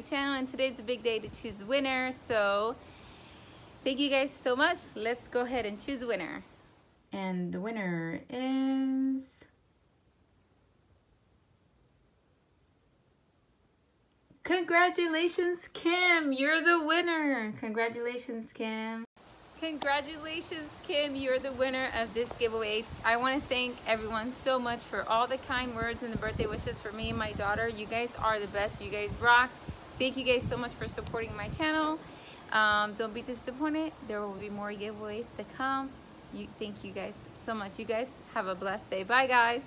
my channel, and today's a big day to choose a winner. So thank you guys so much. Let's go ahead and choose a winner. And the winner is congratulations, Kim. You're the winner. Congratulations, Kim. Congratulations, Kim. You're the winner of this giveaway. I want to thank everyone so much for all the kind words and the birthday wishes for me and my daughter. You guys are the best. You guys rock. Thank you guys so much for supporting my channel. Don't be disappointed. There will be more giveaways to come. Thank you guys so much. You guys have a blessed day. Bye, guys.